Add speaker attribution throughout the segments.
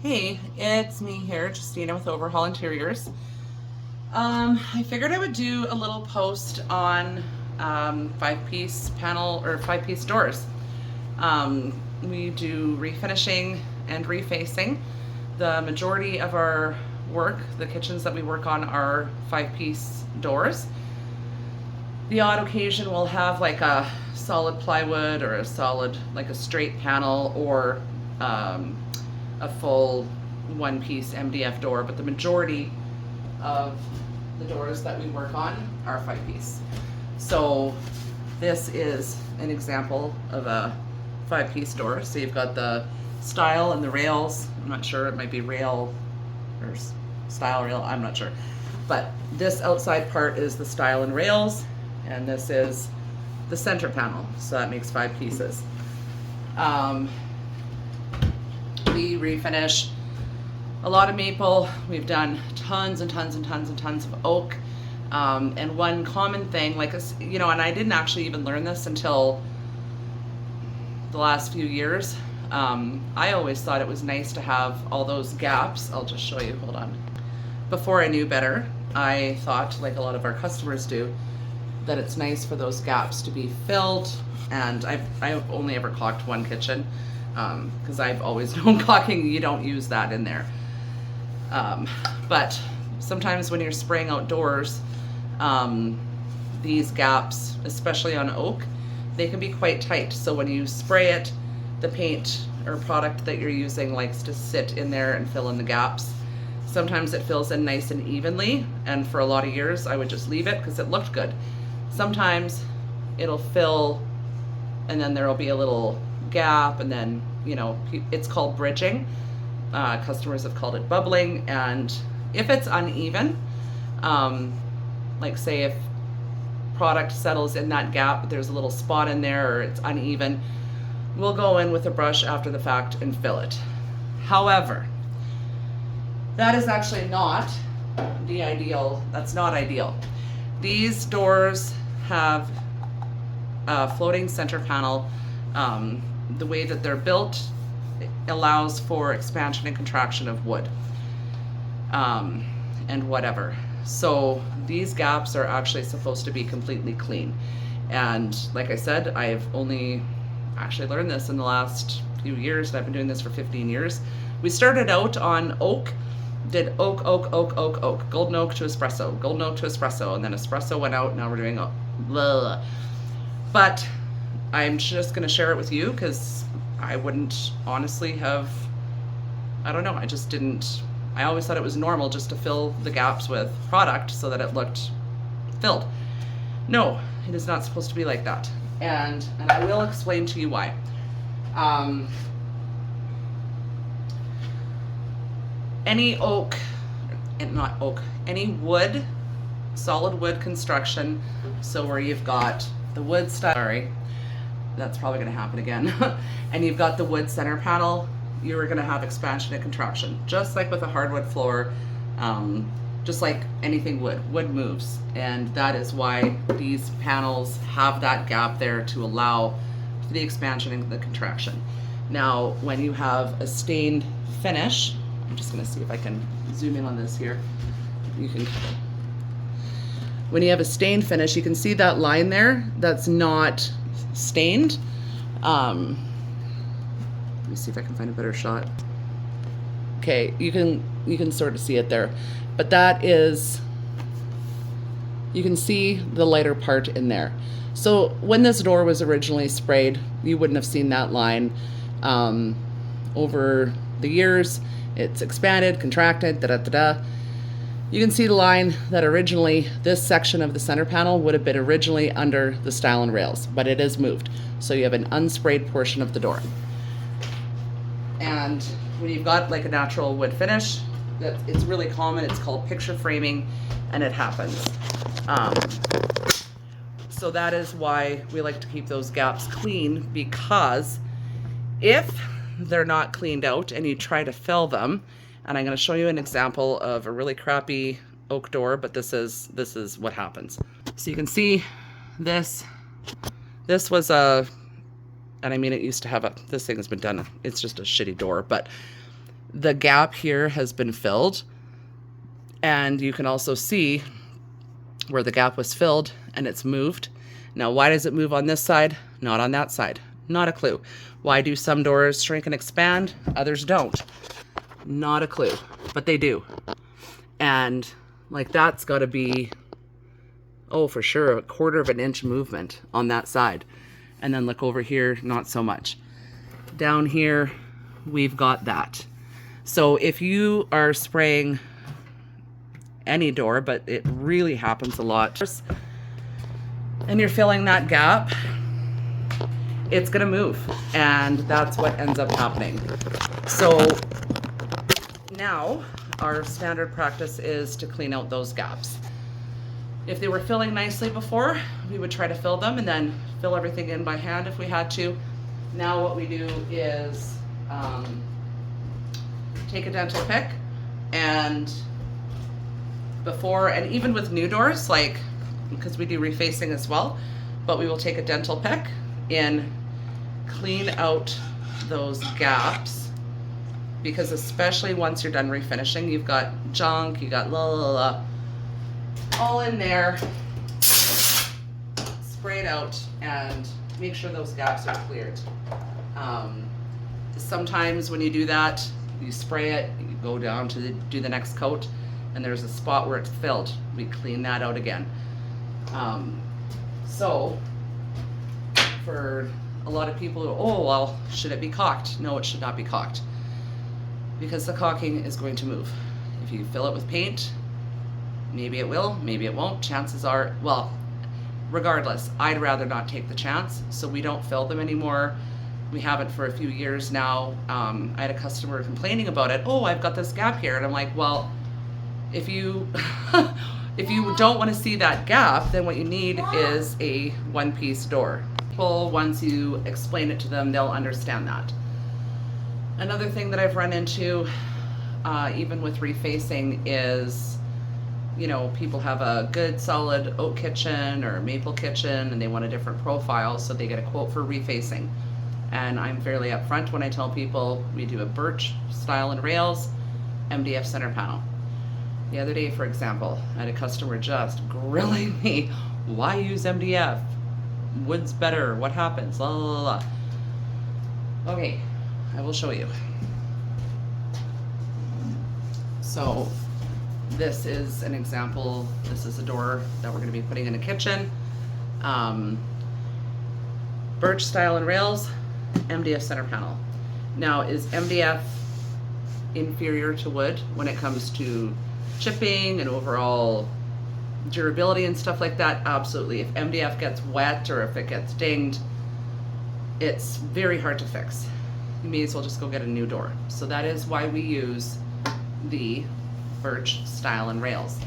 Speaker 1: Hey, it's me here, Justina with Overhaul Interiors. I figured I would do a little post on five-piece panel or five-piece doors. We do refinishing and refacing. The majority of our work, the kitchens that we work on, are five-piece doors. The odd occasion we'll have like a solid plywood or a solid, like a straight panel, or a full one-piece MDF door, but the majority of the doors that we work on are five-piece. So this is an example of a five-piece door. So you've got the stile and the rails. I'm not sure, it might be rail or stile rail, I'm not sure. But this outside part is the stile and rails, and this is the center panel. So that makes five pieces. We refinish a lot of maple. We've done tons and tons and tons and tons of oak. And one common thing, like, and I didn't actually even learn this until the last few years. I always thought it was nice to have all those gaps. I'll just show you, hold on. Before I knew better, I thought, like a lot of our customers do, that it's nice for those gaps to be filled. And I've only ever caulked one kitchen, because I've always known caulking, you don't use that in there. But sometimes when you're spraying outdoors, these gaps, especially on oak, they can be quite tight. So when you spray it, the paint or product that you're using likes to sit in there and fill in the gaps. Sometimes it fills in nice and evenly, and for a lot of years I would just leave it because it looked good. Sometimes it'll fill and then there'll be a little gap, and then, it's called bridging. Customers have called it bubbling. And if it's uneven, like say if product settles in that gap, there's a little spot in there, or it's uneven, we'll go in with a brush after the fact and fill it. However, that is actually not the ideal. That's not ideal. These doors have a floating center panel. The way that they're built allows for expansion and contraction of wood, and whatever. So these gaps are actually supposed to be completely clean. And like I said, I've only actually learned this in the last few years, and I've been doing this for 15 years. We started out on oak, did oak, golden oak to espresso, and then espresso went out, now we're doing oak. Blah. But I'm just going to share it with you because I wouldn't honestly have, I don't know, I always thought it was normal just to fill the gaps with product so that it looked filled. No, it is not supposed to be like that. And I will explain to you why. Any wood, solid wood construction, so where you've got the wood style, sorry, that's probably going to happen again, and you've got the wood center panel, you're going to have expansion and contraction, just like with a hardwood floor, just like anything wood moves, and that is why these panels have that gap there to allow for the expansion and the contraction. Now, when you have a stained finish, I'm just going to see if I can zoom in on this here. When you have a stained finish, you can see that line there that's not stained. Let me see if I can find a better shot. Okay, you can sort of see it there, but that is, you can see the lighter part in there. So when this door was originally sprayed, you wouldn't have seen that line. Over the years, it's expanded, contracted, You can see the line that originally, this section of the center panel would have been originally under the stile and rails, but it is moved. So you have an unsprayed portion of the door. And when you've got like a natural wood finish, it's really common. It's called picture framing, and it happens. So that is why we like to keep those gaps clean, because if they're not cleaned out and you try to fill them, and I'm going to show you an example of a really crappy oak door, but this is what happens. So you can see this was a, and I mean, it used to have this thing has been done, it's just a shitty door, but the gap here has been filled, and you can also see where the gap was filled and it's moved. Now, why does it move on this side, not on that side? Not a clue. Why do some doors shrink and expand, others don't? Not a clue, but they do. And like that's got to be, oh, for sure, 1/4 of an inch movement on that side. And then look over here, not so much. Down here, we've got that. So if you are spraying any door, but it really happens a lot, and you're filling that gap, it's gonna move, and that's what ends up happening. So now our standard practice is to clean out those gaps. If they were filling nicely before, we would try to fill them and then fill everything in by hand if we had to. Now what we do is take a dental pick, and before, and even with new doors, like, because we do refacing as well, but we will take a dental pick and clean out those gaps, because especially once you're done refinishing, you've got junk, you got all in there. Spray it out and make sure those gaps are cleared. Sometimes when you do that, you spray it, you go down to do the next coat, and there's a spot where it's filled. We clean that out again. So for a lot of people, oh, well, should it be caulked? No, it should not be caulked, because the caulking is going to move. If you fill it with paint, maybe it will, maybe it won't. Chances are, well, regardless, I'd rather not take the chance, so we don't fill them anymore. We haven't for a few years now. I had a customer complaining about it. Oh, I've got this gap here. And I'm like, well, if you if you don't want to see that gap, then what you need is a one-piece door. Well, once you explain it to them, they'll understand that. Another thing that I've run into, even with refacing, is, you know, people have a good solid oak kitchen or maple kitchen and they want a different profile, so they get a quote for refacing. And I'm fairly upfront when I tell people we do a birch style and rails, MDF center panel. The other day, for example, I had a customer just grilling me, why use MDF? Wood's better, what happens? La, la, la. Okay, I will show you. So this is an example. This is a door that we're going to be putting in a kitchen. Birch style and rails, MDF center panel. Now, is MDF inferior to wood when it comes to chipping and overall durability and stuff like that? Absolutely. If MDF gets wet or if it gets dinged, it's very hard to fix. You may as well just go get a new door. So that is why we use the birch style and rails.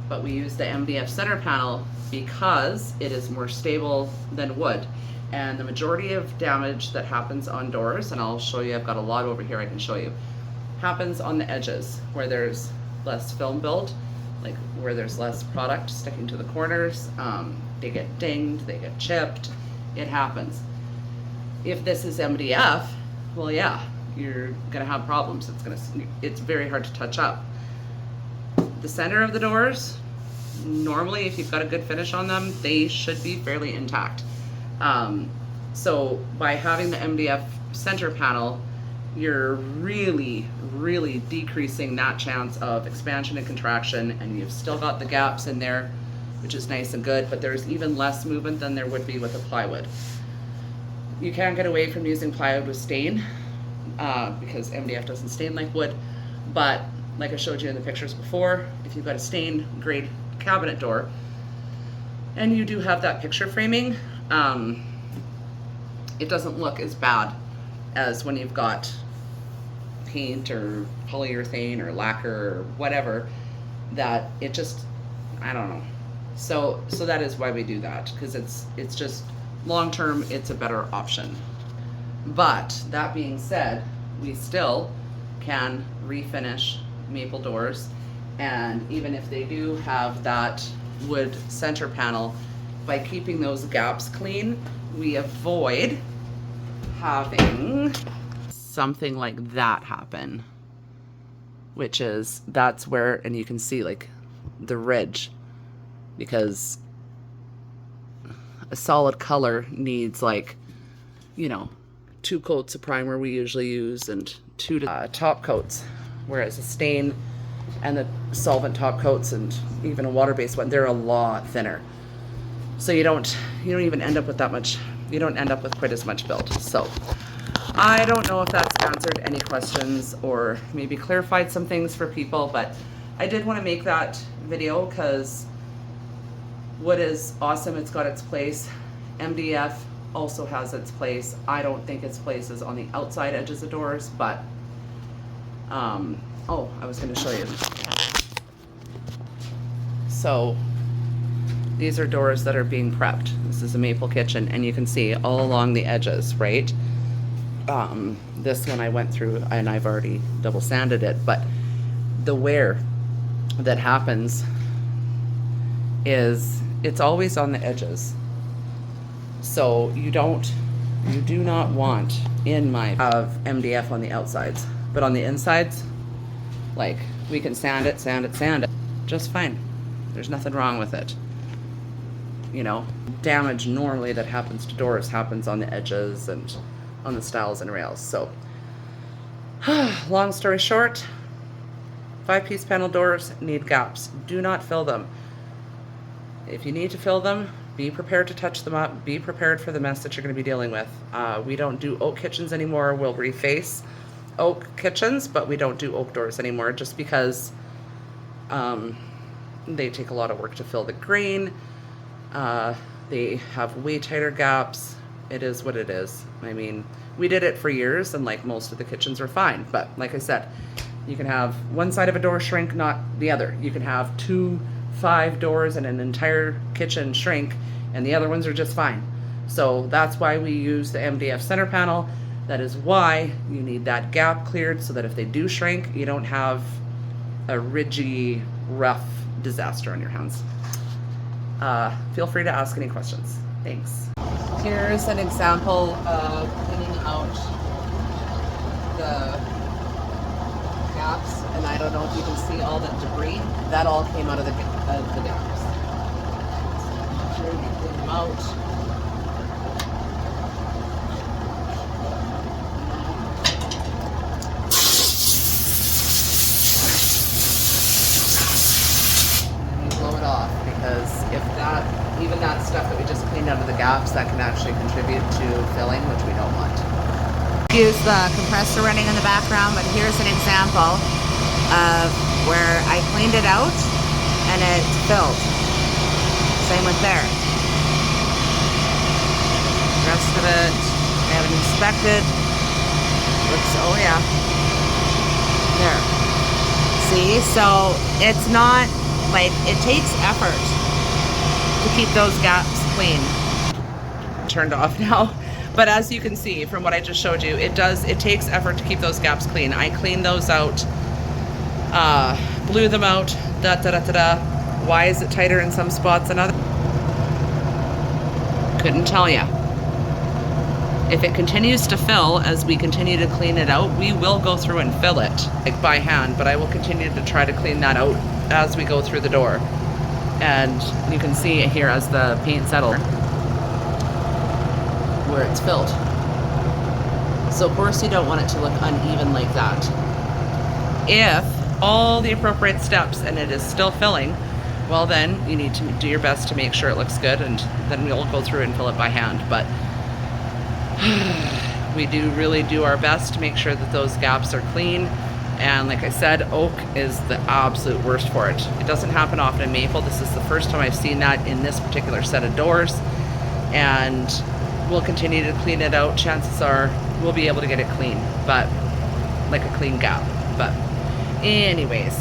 Speaker 1: But we use the MDF center panel because it is more stable than wood. And the majority of damage that happens on doors, and I'll show you, I've got a lot over here I can show you, happens on the edges where there's less film build, like where there's less product sticking to the corners. They get dinged, they get chipped, it happens. If this is MDF, well, yeah, you're gonna have problems. It's very hard to touch up. The center of the doors, normally if you've got a good finish on them, they should be fairly intact. So by having the MDF center panel, you're really, really decreasing that chance of expansion and contraction, and you've still got the gaps in there, which is nice and good, but there's even less movement than there would be with a plywood. You can't get away from using plywood with stain, because MDF doesn't stain like wood, but like I showed you in the pictures before, if you've got a stain grade cabinet door and you do have that picture framing, it doesn't look as bad as when you've got paint or polyurethane or lacquer or whatever, that it just, I don't know. So that is why we do that, because it's just long term, it's a better option. But that being said, we still can refinish maple doors, and even if they do have that wood center panel, by keeping those gaps clean, we avoid having something like that happen. which is, that's where, and you can see like the ridge, because a solid color needs like, you know, 2 coats of primer we usually use, and 2 top coats, whereas a stain and the solvent top coats and even a water-based one, they're a lot thinner. So you don't even end up with that much, you don't end up with quite as much build. So I don't know if that's answered any questions or maybe clarified some things for people, but I did want to make that video because wood is awesome. It's got its place. MDF also has its place. I don't think its place is on the outside edges of doors, but oh, I was going to show you. So these are doors that are being prepped. This is a maple kitchen, and you can see all along the edges, right? This one I went through and I've already double sanded it, but the wear that happens is it's always on the edges. So you do not want, in my, have MDF on the outsides, but on the insides, like, we can sand it just fine. There's nothing wrong with it. You know, damage normally that happens to doors happens on the edges and on the stiles and rails. So long story short, 5-piece panel doors need gaps. Do not fill them. If you need to fill them, be prepared to touch them up. Be prepared for the mess that you're going to be dealing with. We don't do oak kitchens anymore. We'll reface oak kitchens, but we don't do oak doors anymore just because they take a lot of work to fill the grain. They have way tighter gaps. It is what it is. I mean, we did it for years and like most of the kitchens are fine. But like I said, you can have one side of a door shrink, not the other. You can have 5 doors and an entire kitchen shrink and the other ones are just fine. So that's why we use the MDF center panel. That is why you need that gap cleared so that if they do shrink, you don't have a ridgy, rough disaster on your hands. Feel free to ask any questions. Thanks. Here's an example of cleaning out the gaps, and I don't know if you can see all that debris. That all came out of the gaps. So make sure you clean them out. Because if that, even that stuff that we just cleaned out of the gaps, that can actually contribute to filling, which we don't want. Excuse the compressor running in the background, but here's an example of where I cleaned it out and it filled. Same with there. The rest of it, I haven't inspected. Looks, oh yeah. There. See, so it's not, like, it takes effort to keep those gaps clean. Turned off now, but as you can see from what I just showed you, it takes effort to keep those gaps clean. I cleaned those out, blew them out, Why is it tighter in some spots than others? Couldn't tell you. If it continues to fill as we continue to clean it out, we will go through and fill it, like by hand, but I will continue to try to clean that out as we go through the door. And you can see here as the paint settles where it's filled. So of course you don't want it to look uneven like that. If all the appropriate steps and it is still filling, well then you need to do your best to make sure it looks good, and then we'll go through and fill it by hand. But we do really do our best to make sure that those gaps are clean. And like I said, oak is the absolute worst for it. It doesn't happen often in maple. This is the first time I've seen that in this particular set of doors. And we'll continue to clean it out. Chances are we'll be able to get it clean, but like a clean gap. But anyways,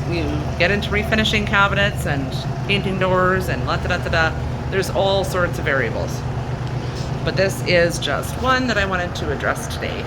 Speaker 1: you get into refinishing cabinets and painting doors and there's all sorts of variables. But this is just one that I wanted to address today.